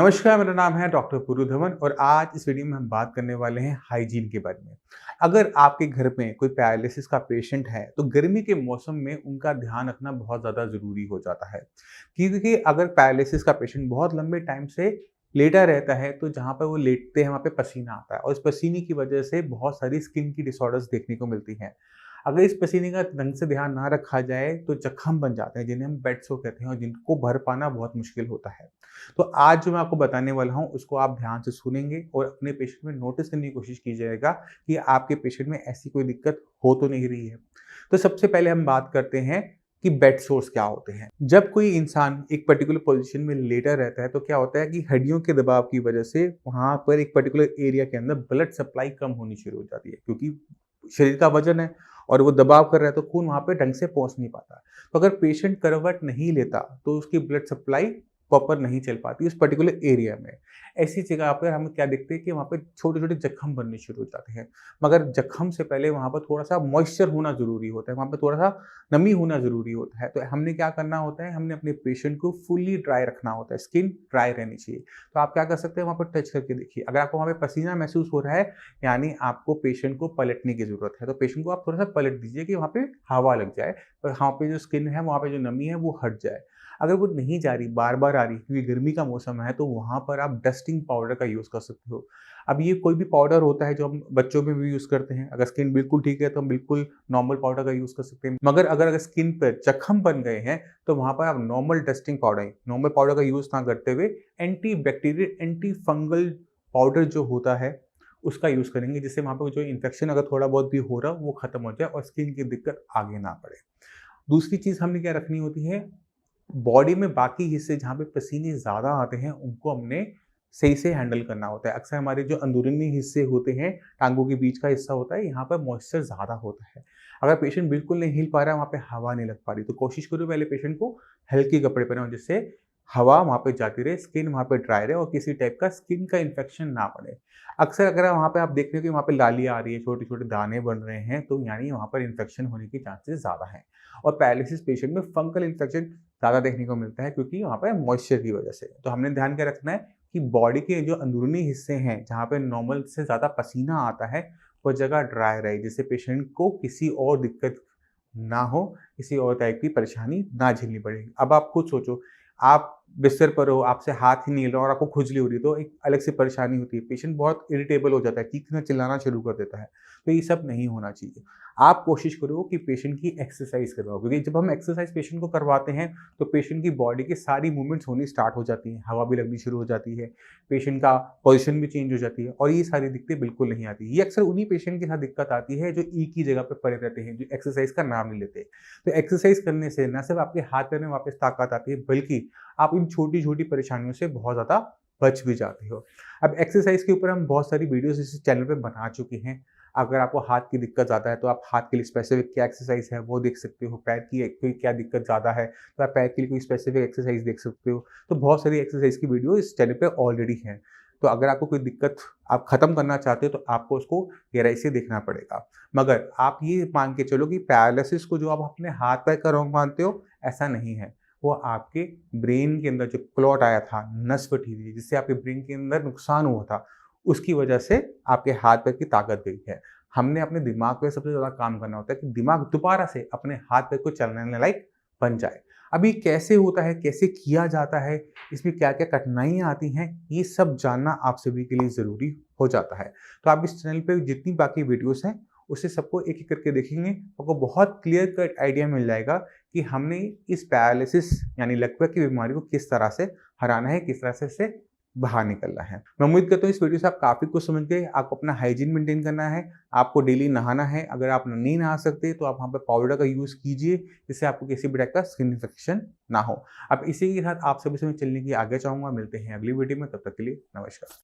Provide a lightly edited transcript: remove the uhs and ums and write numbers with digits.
नमस्कार, मेरा नाम है डॉक्टर पुरु धवन और आज इस वीडियो में हम बात करने वाले हैं हाइजीन के बारे में। अगर आपके घर में कोई पैरालिसिस का पेशेंट है, तो गर्मी के मौसम में उनका ध्यान रखना बहुत ज़्यादा ज़रूरी हो जाता है। क्योंकि अगर पैरालिसिस का पेशेंट बहुत लंबे टाइम से लेटा रहता है, तो जहाँ पर वो लेटते हैं, वहाँ पे पसीना आता है और इस पसीने की वजह से बहुत सारी स्किन की डिसऑर्डर्स देखने को मिलती हैं। अगर इस पसीने का ढंग से ध्यान ना रखा जाए, तो जख्म बन जाते हैं, जिन्हें हम बेड सोर कहते हैं और जिनको भर पाना बहुत मुश्किल होता है। तो आज जो मैं आपको बताने वाला हूँ, उसको आप ध्यान से सुनेंगे और अपने पेशेंट में नोटिस करने की कोशिश कीजिएगा कि आपके पेशेंट में ऐसी कोई दिक्कत हो तो नहीं रही है। तो सबसे पहले हम बात करते हैं कि बेड सोर्स क्या होते हैं। जब कोई इंसान एक पर्टिकुलर पोजीशन में लेटा रहता है, तो क्या होता है कि हड्डियों के दबाव की वजह से वहाँ पर एक पर्टिकुलर एरिया के अंदर ब्लड सप्लाई कम होनी शुरू हो जाती है, क्योंकि शरीर का वजन है और वो दबाव कर रहा है, तो खून वहाँ पे ढंग से पहुँच नहीं पाता। तो अगर पेशेंट करवट नहीं लेता, तो उसकी ब्लड सप्लाई प्रॉपर नहीं चल पाती उस पर्टिकुलर एरिया में। ऐसी जगह पर हम क्या देखते हैं कि वहाँ पे छोटे-छोटे जख्म बनने शुरू हो जाते हैं। मगर जख्म से पहले वहाँ पर थोड़ा-सा मॉइस्चर होना ज़रूरी होता है, वहाँ पे थोड़ा-सा नमी होना ज़रूरी होता है। तो हमने क्या करना होता है, हमने अपने पेशेंट को फुल्ली ड्राई रखना होता है, स्किन ड्राई रहनी चाहिए। तो आप क्या कर सकते हैं, वहाँ पर टच करके देखिए। अगर आपको वहाँ पे पसीना महसूस हो रहा है, यानी आपको पेशेंट को पलटने की ज़रूरत है। तो पेशेंट को आप थोड़ा-सा पलट दीजिए कि वहाँ पे हवा लग जाए और वहाँ पे जो स्किन है, वहाँ पे जो नमी है, वो हट जाए। अगर वो नहीं जा रही, बार-बार आ रही, क्योंकि गर्मी का मौसम है, तो वहाँ पर आप डस्टिंग पाउडर का यूज़ कर सकते हो। अब ये कोई भी पाउडर होता है जो हम बच्चों में भी यूज़ करते हैं। अगर स्किन बिल्कुल ठीक है, तो हम बिल्कुल नॉर्मल पाउडर का यूज़ कर सकते हैं। मगर अगर स्किन पर जख्म बन गए हैं, तो वहाँ पर आप नॉर्मल पाउडर का यूज़ ना करते हुए anti bacterial, anti fungal powder जो होता है, उसका यूज़ करेंगे, जिससे वहाँ पे जो इन्फेक्शन अगर थोड़ा बहुत भी हो रहा हो, वो खत्म हो जाए और स्किन की दिक्कत आगे ना बढ़े। दूसरी चीज़ हमने क्या रखनी होती है, बॉडी में बाकी हिस्से जहाँ पे पसीने ज़्यादा आते हैं, उनको हमने सही से हैंडल करना होता है। अक्सर हमारे जो अंदरूनी हिस्से होते हैं, टाँगों के बीच का हिस्सा होता है, यहाँ पर मॉइस्चर ज़्यादा होता है। अगर पेशेंट बिल्कुल नहीं हिल पा रहा है, वहाँ पे हवा नहीं लग पा रही, तो कोशिश करो पहले पेशेंट को हल्के कपड़े पहनाओ, जिससे हवा वहाँ पे जाती रहे, स्किन वहाँ पे ड्राई रहे और किसी टाइप का स्किन का इन्फेक्शन ना बने। अक्सर अगर वहाँ पे आप देख रहे हो कि वहाँ पे लाली आ रही है, छोटे-छोटे दाने बन रहे हैं, तो यानी वहाँ पर इन्फेक्शन होने के चांसेस ज़्यादा हैं। और पैरालिसिस पेशेंट में फंगल इन्फेक्शन ज़्यादा देखने को मिलता है, क्योंकि वहाँ पे मॉइस्चर की वजह से। तो हमने ध्यान क्या रखना है कि बॉडी के जो अंदरूनी हिस्से हैं, जहाँ पे नॉर्मल से ज़्यादा पसीना आता है, वो जगह ड्राई रहे, जिससे पेशेंट को किसी और दिक्कत ना हो, किसी और टाइप की परेशानी ना झेलनी पड़े। अब आप खुद सोचो, आप बिस्तर पर हो, आपसे हाथ ही नहीं हिल रहा और आपको खुजली हो रही है, तो एक अलग से परेशानी होती है। पेशेंट बहुत इरिटेबल हो जाता है, चीखना चिल्लाना शुरू कर देता है। तो ये सब नहीं होना चाहिए। आप कोशिश करो कि पेशेंट की एक्सरसाइज करवाओ, क्योंकि जब हम एक्सरसाइज पेशेंट को करवाते हैं, तो पेशेंट की बॉडी की सारी मूवमेंट्स होनी स्टार्ट हो जाती हैं, हवा भी लगनी शुरू हो जाती है, पेशेंट का पोजीशन भी चेंज हो जाती है और ये सारी दिक्कतें बिल्कुल नहीं आती। ये अक्सर उन्हीं पेशेंट के साथ दिक्कत आती है जो एक ही जगह पे पड़े रहते हैं, जो एक्सरसाइज का नाम नहीं लेते। तो एक्सरसाइज करने से न सिर्फ आपके हाथ पैर में वापस ताकत आती है, बल्कि आप इन छोटी-छोटी परेशानियों से बहुत ज़्यादा बच भी जाते हो। अब एक्सरसाइज के ऊपर हम बहुत सारी वीडियोज़ इस चैनल पे बना चुके हैं। अगर आपको हाथ की दिक्कत ज़्यादा है, तो आप हाथ के लिए स्पेसिफिक क्या एक्सरसाइज है, वो देख सकते हो। पैर की कोई क्या दिक्कत ज़्यादा है, तो आप पैर के लिए कोई स्पेसिफिक एक्सरसाइज देख सकते हो। तो बहुत सारी एक्सरसाइज की वीडियो इस चैनल पे ऑलरेडी हैं। तो अगर आपको कोई दिक्कत आप खत्म करना चाहते हो, तो आपको उसको गहराई से देखना पड़ेगा। मगर आप ये मान के चलो कि पैरालिसिस को जो आप अपने हाथ-पैर का रोग मानते हो, ऐसा नहीं है। वो आपके ब्रेन के अंदर जो क्लॉट आया था, नस फटी थी, जिससे आपके ब्रेन के अंदर नुकसान हुआ था, उसकी वजह से आपके हाथ-पैर की ताकत गई है। हमने अपने दिमाग पे सबसे ज़्यादा काम करना होता है कि दिमाग दोबारा से अपने हाथ-पैर को चलाने लायक बन जाए। अब ये कैसे होता है, कैसे किया जाता है, इसमें क्या-क्या कठिनाइयाँ आती हैं, ये सब जानना आप सभी के लिए ज़रूरी हो जाता है। तो आप इस चैनल पे जितनी बाकी वीडियोज़ हैं, उसे सबको एक-एक करके देखेंगे, आपको बहुत क्लियर कट आइडिया मिल जाएगा कि हमने इस पैरालिसिस यानी लकवा की बीमारी को किस तरह से हराना है, किस तरह से इससे बाहर निकलना है। मैं उम्मीद करता हूँ इस वीडियो से आप काफ़ी कुछ समझ गए। आपको अपना हाइजीन मेंटेन करना है, आपको डेली नहाना है। अगर आप नहीं नहा सकते, तो आप वहाँ पे पाउडर का यूज़ कीजिए, जिससे आपको किसी भी टाइप का स्किन इन्फेक्शन ना हो। अब इसी के साथ आप सभी से मैं चलने की आगे चाहूँगा। मिलते हैं अगली वीडियो में, तब तक के लिए नमस्कार।